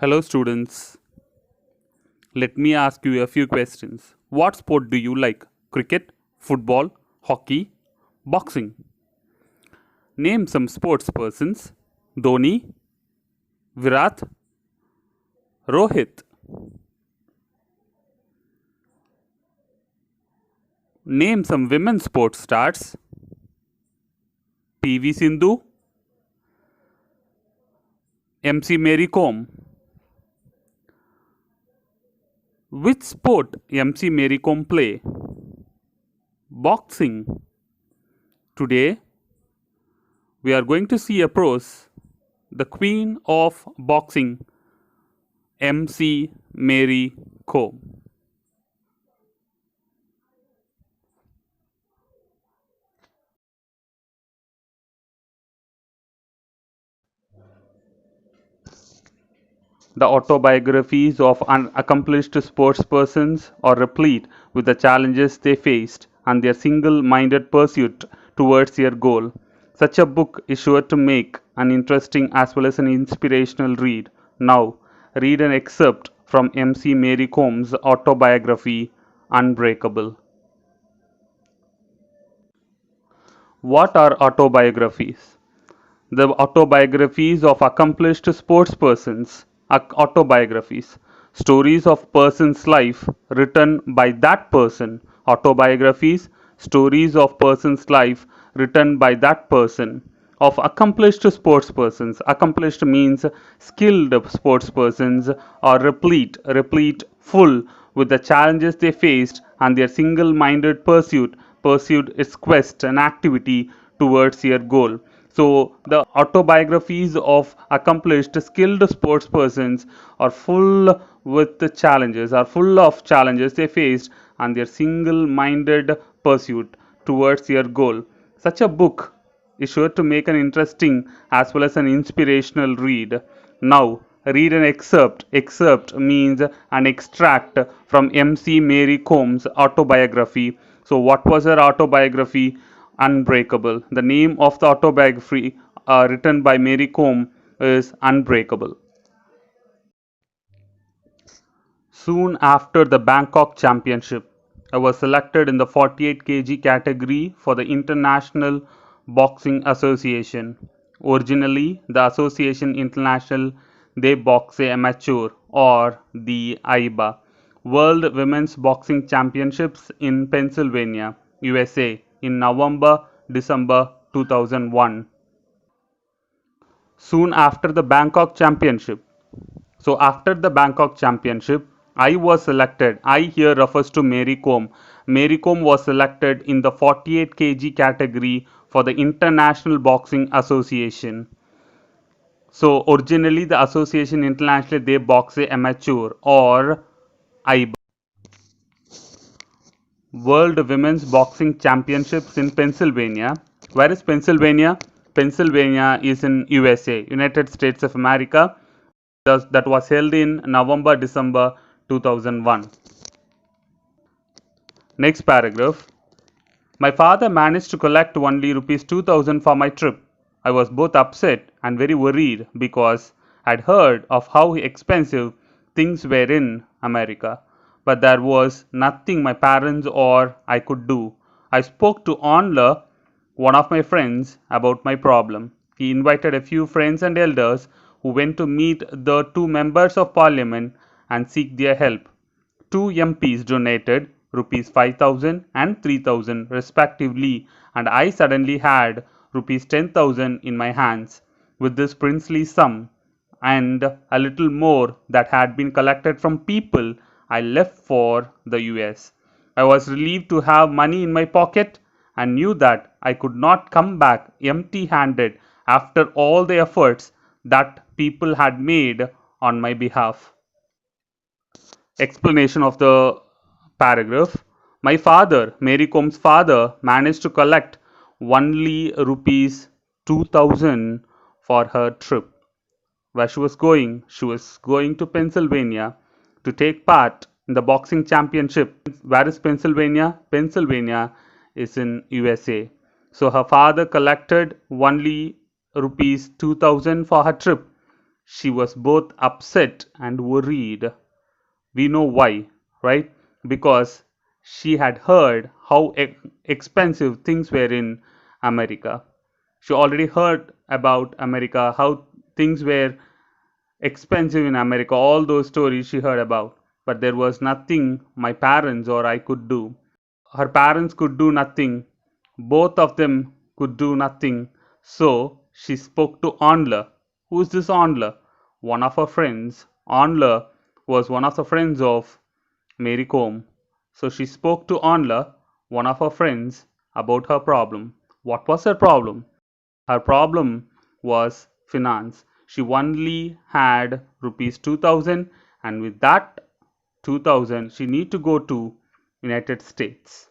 Hello, students. Let me ask you a few questions. What sport do you like? Cricket, football, hockey, boxing? Name some sports persons. Dhoni, Virat, Rohit. Name some women's sports stars. PV Sindhu, MC Mary Kom. Which sport MC Mary Kom play? Boxing. Today we are going to see a pros, the queen of boxing, MC Mary Kom. The autobiographies of unaccomplished sportspersons are replete with the challenges they faced and their single minded pursuit towards their goal. Such a book is sure to make an interesting as well as an inspirational read. Now, read an excerpt from MC Mary Com's autobiography, Unbreakable. What are autobiographies? The autobiographies of accomplished sportspersons, autobiographies, stories of person's life written by that person, autobiographies, stories of person's life written by that person, of accomplished sportspersons. Accomplished means skilled sportspersons are replete, full with the challenges they faced and their single-minded pursued its quest and activity towards their goal. So the autobiographies of accomplished, skilled sportspersons are full with the challenges, are full of challenges they faced and their single-minded pursuit towards their goal. Such a book is sure to make an interesting as well as an inspirational read. Now, read an excerpt. Excerpt means an extract from MC Mary Com's autobiography. So, what was her autobiography? Unbreakable. The name of the autobiography written by Mary Com is Unbreakable. Soon after the Bangkok Championship, I was selected in the 48 kg category for the International Boxing Association. Originally, the Association International de Boxe Amateur or the AIBA World Women's Boxing Championships in Pennsylvania, USA in November December 2001. Soon after the Bangkok Championship, so after the Bangkok Championship, I was selected. I here refers to Mary Kom. Mary Kom was selected in the 48 kg category for the International Boxing Association. So originally the Association International de Boxe Amateur or IBA World Women's Boxing Championships in Pennsylvania. Where is Pennsylvania? Pennsylvania is in USA, United States of America. That was held in November December 2001. Next paragraph. My father managed to collect only rupees 2000 for my trip. I was both upset and very worried because I'd heard of how expensive things were in America. But there was nothing my parents or I could do. I spoke to Onler, one of my friends, about my problem. He invited a few friends and elders who went to meet the two members of parliament and seek their help. Two MPs donated rupees 5000 and 3000 respectively, and I suddenly had rupees 10,000 in my hands. With this princely sum and a little more that had been collected from people, I left for the US. I was relieved to have money in my pocket and knew that I could not come back empty handed after all the efforts that people had made on my behalf. Explanation of the paragraph. My father, Mary Com's father, managed to collect only rupees 2000 for her trip. Where she was going to Pennsylvania to take part in the boxing championship. Where is Pennsylvania? Pennsylvania is in USA. So her father collected only rupees 2000 for her trip She was both upset and worried. We know why, right? Because she had heard how expensive things were in America. She already heard about America, how things were expensive in America, all those stories she heard about. But there was nothing my parents or I could do. Her parents could do nothing. Both of them could do nothing. So she spoke to Onler. Who's this Onler? One of her friends. Onler was one of the friends of Mary Combe. So she spoke to Onler, one of her friends, about her problem. What was her problem? Her problem was finance. She only had rupees 2000, and with that 2000 she need to go to United States.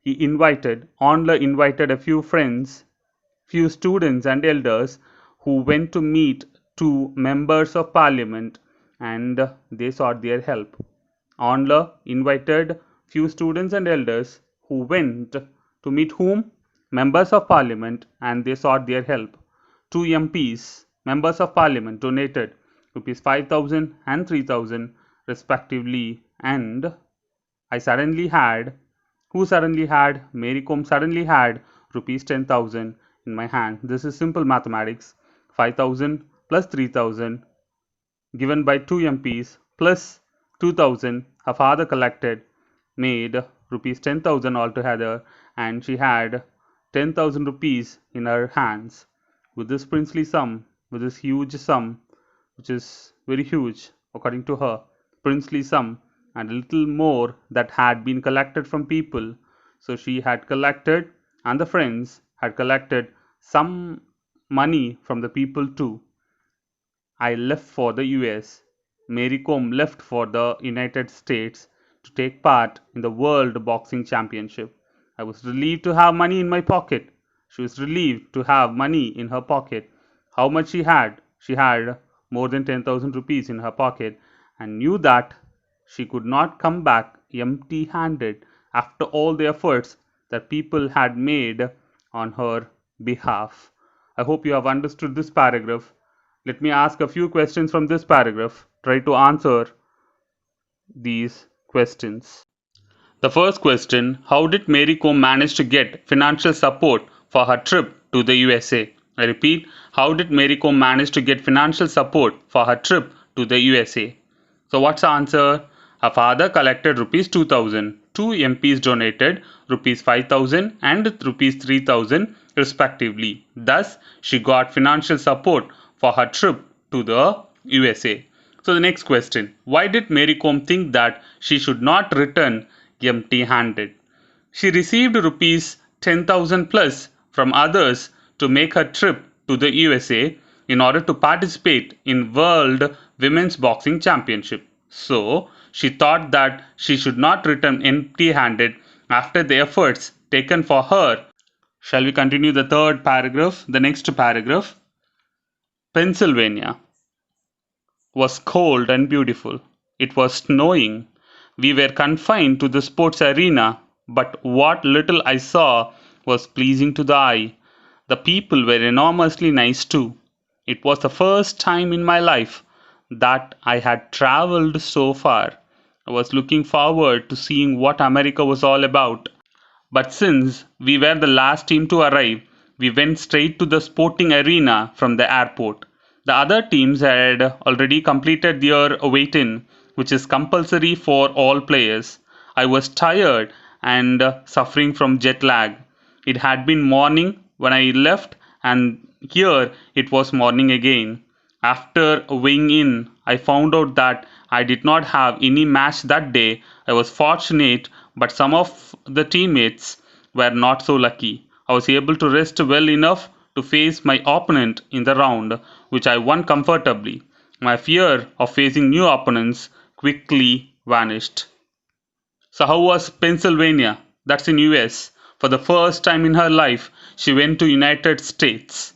Onler invited a few friends, few students and elders who went to meet two members of parliament, and they sought their help. Onler invited few students and elders who went to meet whom? Members of parliament, and they sought their help. Two MPs, members of parliament, donated rupees 5000 and 3000 respectively, and I suddenly had who suddenly had Mary Combe suddenly had rupees 10,000 in my hand. This is simple mathematics. 5,000 plus 3,000 given by two MPs plus 2,000 her father collected made rupees 10,000 altogether, and she had 10,000 rupees in her hands. With this princely sum, with this huge sum, which is very huge according to her, princely sum, and a little more that had been collected from people. So she had collected, and the friends had collected some money from the people too. I left for the US. Mary Kom left for the United States to take part in the World Boxing Championship. I was relieved to have money in my pocket. She was relieved to have money in her pocket. How much she had? She had more than 10,000 rupees in her pocket, and knew that she could not come back empty handed after all the efforts that people had made on her behalf. I hope you have understood this paragraph. Let me ask a few questions from this paragraph. Try to answer these questions. The first question: how did Mary Kom manage to get financial support for her trip to the USA? I repeat, how did Mary Kom manage to get financial support for her trip to the USA? So, what's the answer? Her father collected rupees 2000. Two MPs donated rupees 5000 and rupees 3000 respectively. Thus, she got financial support for her trip to the USA. So, the next question: why did Mary Kom think that she should not return empty handed? She received rupees 10,000 plus from others to make her trip to the USA in order to participate in World Women's Boxing Championship. So, she thought that she should not return empty handed after the efforts taken for her. Shall we continue the third paragraph? The next paragraph. Pennsylvania was cold and beautiful. It was snowing. We were confined to the sports arena, but what little I saw was pleasing to the eye. The people were enormously nice too. It was the first time in my life that I had traveled so far. I was looking forward to seeing what America was all about. But since we were the last team to arrive, we went straight to the sporting arena from the airport. The other teams had already completed their wait in, which is compulsory for all players. I was tired and suffering from jet lag. It had been morning when I left, and here it was morning again. After weighing in, I found out that I did not have any match that day. I was fortunate, but some of the teammates were not so lucky. I was able to rest well enough to face my opponent in the round, which I won comfortably. My fear of facing new opponents quickly vanished. So how was Pennsylvania? That's in US. For the first time in her life, she went to United States.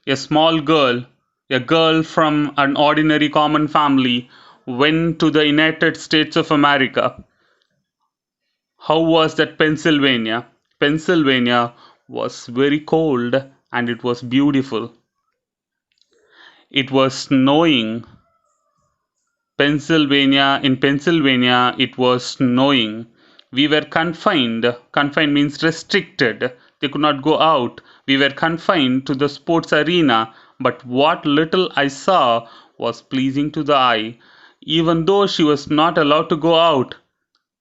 A small girl, a girl from an ordinary common family, went to the United States of America. How was that Pennsylvania? Pennsylvania was very cold and it was beautiful. It was snowing. In Pennsylvania, it was snowing. We were confined. Confined means restricted. They could not go out. We were confined to the sports arena, but what little I saw was pleasing to the eye. Even though she was not allowed to go out,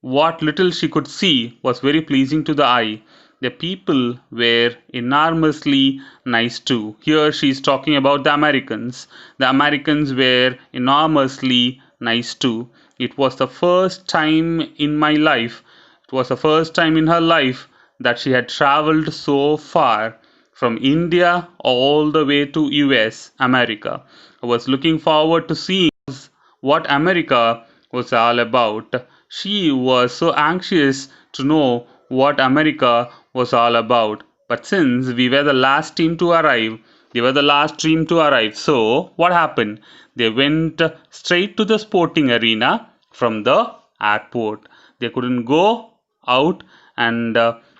what little she could see was very pleasing to the eye. The people were enormously nice too. Here she is talking about the Americans. The Americans were enormously nice too. It was the first time in my life, it was the first time in her life that she had traveled so far from India all the way to US, America. I was looking forward to seeing what America was all about. She was so anxious to know what America was all about. But since we were the last team to arrive, they were the last team to arrive. So, what happened? They went straight to the sporting arena from the airport. They couldn't go out and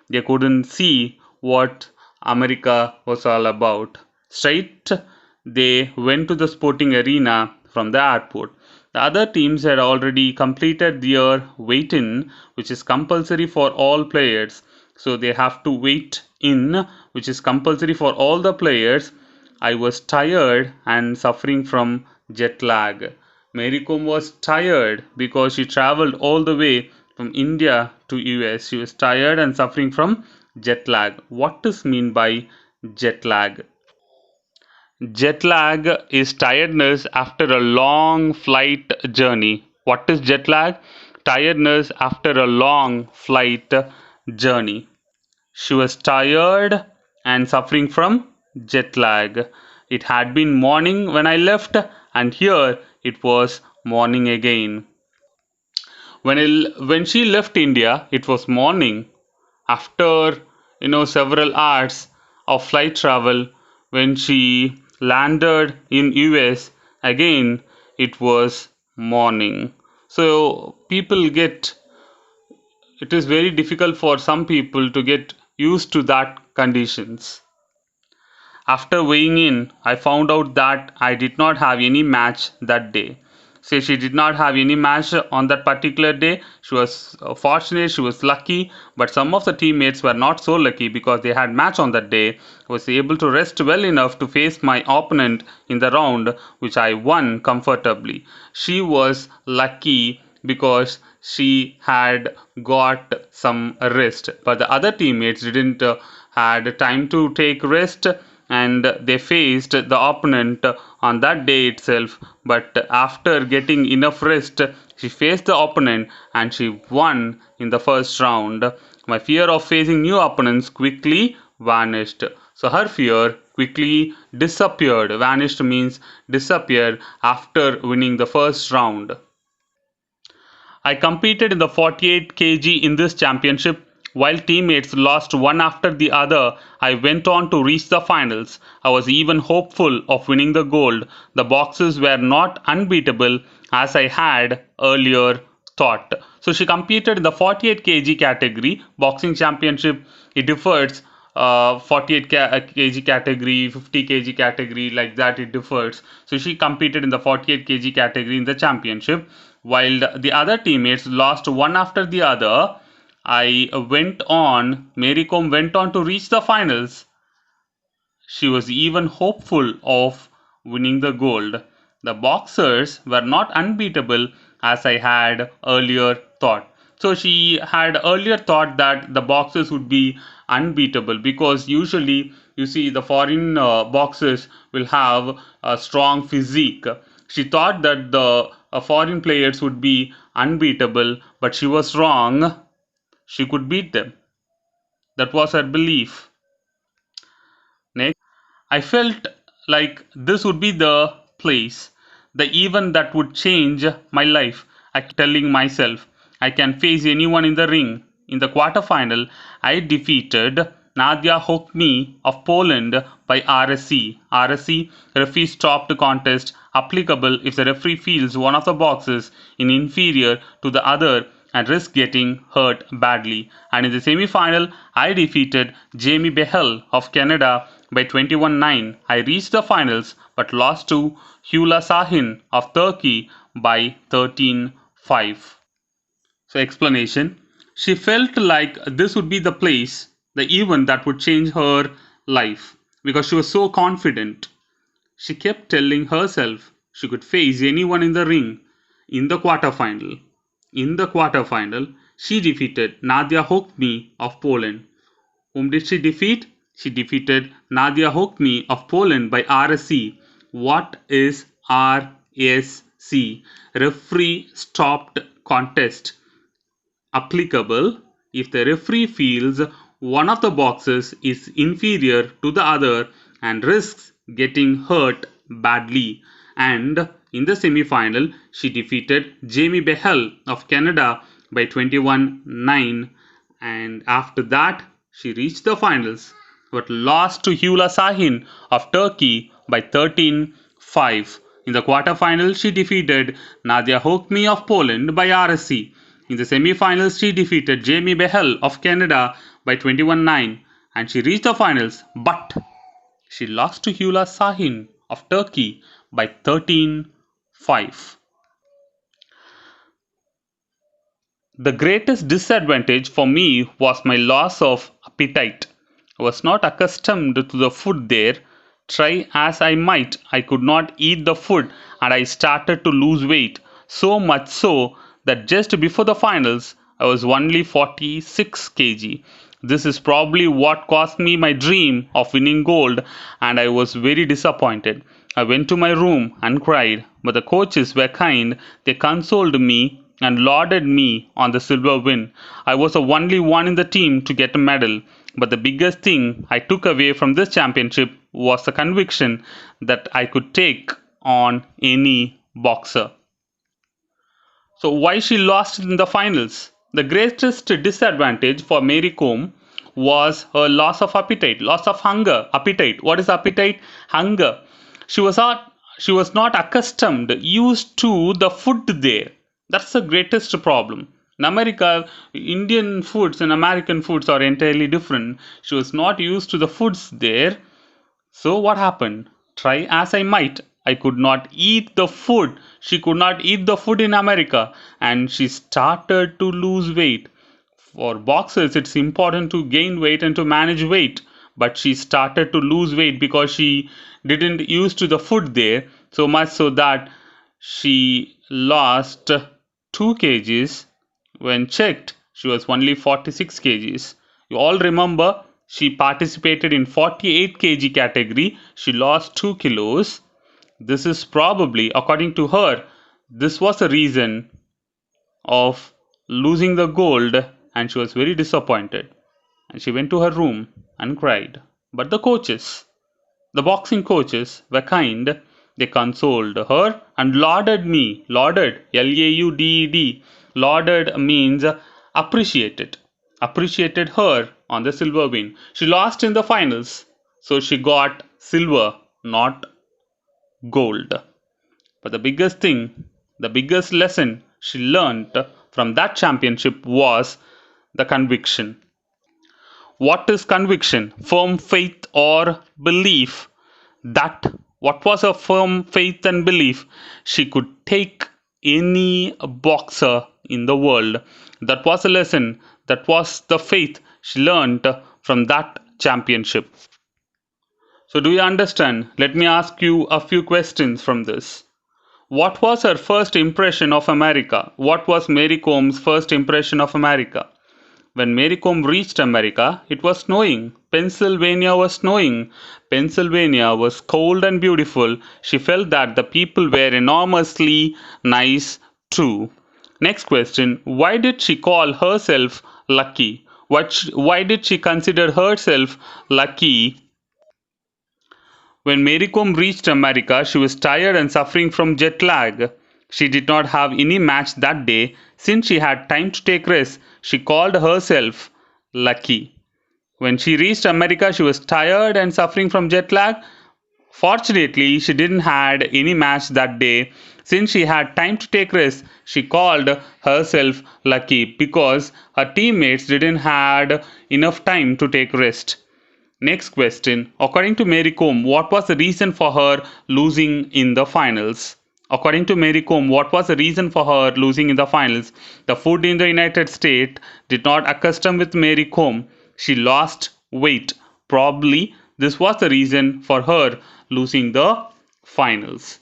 they couldn't see what America was all about. Straight, they went to the sporting arena from the airport. The other teams had already completed their wait in, which is compulsory for all players. So they have to wait in, which is compulsory for all the players. I was tired and suffering from jet lag. Mary Kom was tired because she traveled all the way from India to US. She was tired and suffering from jet lag. What does mean by jet lag? Jet lag is tiredness after a long flight journey. What is jet lag? Tiredness after a long flight journey. She was tired and suffering from jet lag. It had been morning when I left, and here it was morning again. When she left India, it was morning. After several hours of flight travel, when she landed in US again, it was morning. So it is very difficult for some people to get used to that conditions. After weighing in, I found out that I did not have any match that day. Say she did not have any match on that particular day. She was fortunate, she was lucky, but some of the teammates were not so lucky because they had match on that day. I was able to rest well enough to face my opponent in the round, which I won comfortably. She was lucky because she had got some rest, but the other teammates didn't had time to take rest, and they faced the opponent on that day itself. But after getting enough rest, she faced the opponent and she won in the first round. My fear of facing new opponents quickly vanished. So her fear quickly disappeared. Vanished means disappeared after winning the first round. I competed in the 48 kg in this championship. While teammates lost one after the other, I went on to reach the finals. I was even hopeful of winning the gold. The boxers were not unbeatable as I had earlier thought. So she competed in the 48 kg category, boxing championship. It differs 48 kg category, 50 kg category, like that it differs. So she competed in the 48 kg category in the championship. While the other teammates lost one after the other, Mary Kom went on to reach the finals. She was even hopeful of winning the gold. The boxers were not unbeatable as I had earlier thought. So she had earlier thought that the boxers would be unbeatable because usually you see the foreign boxers will have a strong physique. She thought that the foreign players would be unbeatable, but she was wrong. She could beat them. That was her belief. Next, I felt like this would be the place, the event that would change my life. I kept telling myself, I can face anyone in the ring. In the quarterfinal, I defeated Nadia Hokmi of Poland by RSC. RSC, referee stopped contest, applicable if the referee feels one of the boxes is inferior to the other and risked getting hurt badly. And in the semi-final, I defeated Jamie Behel of Canada by 21-9. I reached the finals but lost to Hula Sahin of Turkey by 13-5. So explanation. She felt like this would be the place, the event that would change her life because she was so confident. She kept telling herself she could face anyone in the ring in the quarterfinal. In the quarterfinal, she defeated Nadia Hokmi of Poland. Whom did she defeat? She defeated Nadia Hokmi of Poland by RSC. What is RSC? Referee stopped contest. Applicable if the referee feels one of the boxers is inferior to the other and risks getting hurt badly. And in the semi-final, she defeated Jamie Behel of Canada by 21-9, and after that she reached the finals but lost to Hula Sahin of Turkey by 13-5. In the quarterfinals, she defeated Nadia Hokmi of Poland by RSC. In the semi-finals, she defeated Jamie Behel of Canada by 21-9, and she reached the finals, but she lost to Hula Sahin of Turkey by 13-5. The greatest disadvantage for me was my loss of appetite. I was not accustomed to the food there. Try as I might, I could not eat the food and I started to lose weight. So much so that just before the finals, I was only 46 kg. This is probably what cost me my dream of winning gold, and I was very disappointed. I went to my room and cried, but the coaches were kind. They consoled me and lauded me on the silver win. I was the only one in the team to get a medal. But the biggest thing I took away from this championship was the conviction that I could take on any boxer. So why she lost in the finals? The greatest disadvantage for Mary Kom was her loss of appetite, loss of hunger, appetite. What is appetite? Hunger. She was not accustomed, used to the food there. That's the greatest problem. In America, Indian foods and American foods are entirely different. She was not used to the foods there. So what happened? Try as I might, I could not eat the food. She could not eat the food in America, and she started to lose weight. For boxers, it's important to gain weight and to manage weight, but she started to lose weight because she didn't used to the food there, so much so that she lost 2 kgs. When checked, she was only 46 kgs. You all remember she participated in 48 kg category. She lost 2 kilos. This is probably, according to her, this was the reason of losing the gold, and she was very disappointed. And she went to her room and cried. But the boxing coaches, were kind. They consoled her and lauded me. Lauded, Lauded. Lauded means appreciated. Appreciated her on the silver win. She lost in the finals, so she got silver, not gold. But the biggest thing, the biggest lesson she learned from that championship was the conviction. What is conviction? Firm faith or belief that what was her firm faith and belief? She could take any boxer in the world. That was a lesson. That was the faith she learned from that championship. So, do you understand? Let me ask you a few questions from this. What was her first impression of America? What was Mary Kom's first impression of America? When Mary Kom reached America, it was snowing. Pennsylvania was snowing. Pennsylvania was cold and beautiful. She felt that the people were enormously nice too. Next question. Why did she call herself lucky? Why did she consider herself lucky? When Mary Kom reached America, she was tired and suffering from jet lag. She did not have any match that day. Since she had time to take rest, she called herself lucky. When she reached America, she was tired and suffering from jet lag. Fortunately, she didn't had any match that day. Since she had time to take rest, she called herself lucky because her teammates didn't had enough time to take rest. Next question. According to Mary Kom, what was the reason for her losing in the finals? According to Mary Kom, what was the reason for her losing in the finals? The food in the United States did not accustom with Mary Kom. She lost weight. Probably this was the reason for her losing the finals.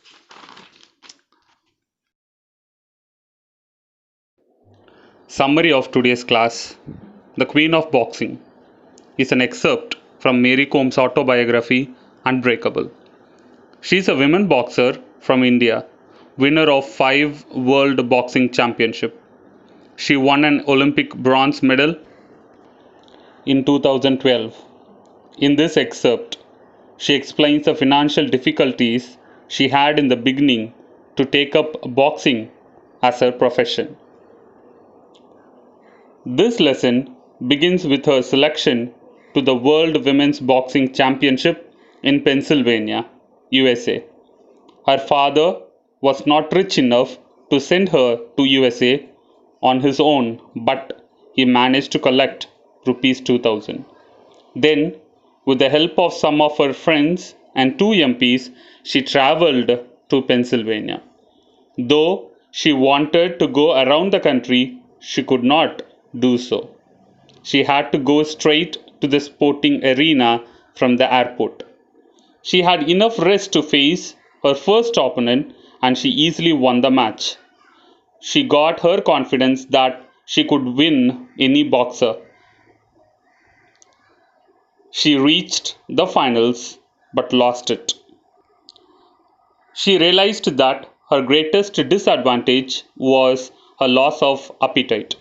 Summary of today's class. The Queen of Boxing is an excerpt from Mary Kom's autobiography Unbreakable. She is a women boxer from India, winner of 5 World Boxing Championships. She won an Olympic bronze medal in 2012. In this excerpt, she explains the financial difficulties she had in the beginning to take up boxing as her profession. This lesson begins with her selection to the World Women's Boxing Championship in Pennsylvania, USA. Her father was not rich enough to send her to USA on his own, but he managed to collect rupees 2000. Then, with the help of some of her friends and 2 MPs, she traveled to Pennsylvania. Though she wanted to go around the country, she could not do so. She had to go straight to the sporting arena from the airport. She had enough rest to face her first opponent and she easily won the match. She got her confidence that she could win any boxer. She reached the finals but lost it. She realized that her greatest disadvantage was her loss of appetite.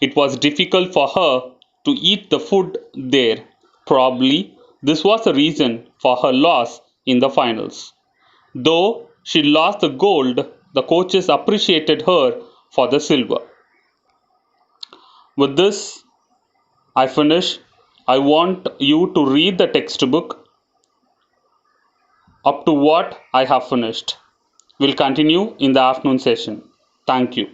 It was difficult for her to eat the food there. Probably this was the reason for her loss in the finals. Though she lost the gold, the coaches appreciated her for the silver. With this, I finish. I want you to read the textbook up to what I have finished. We'll continue in the afternoon session. Thank you.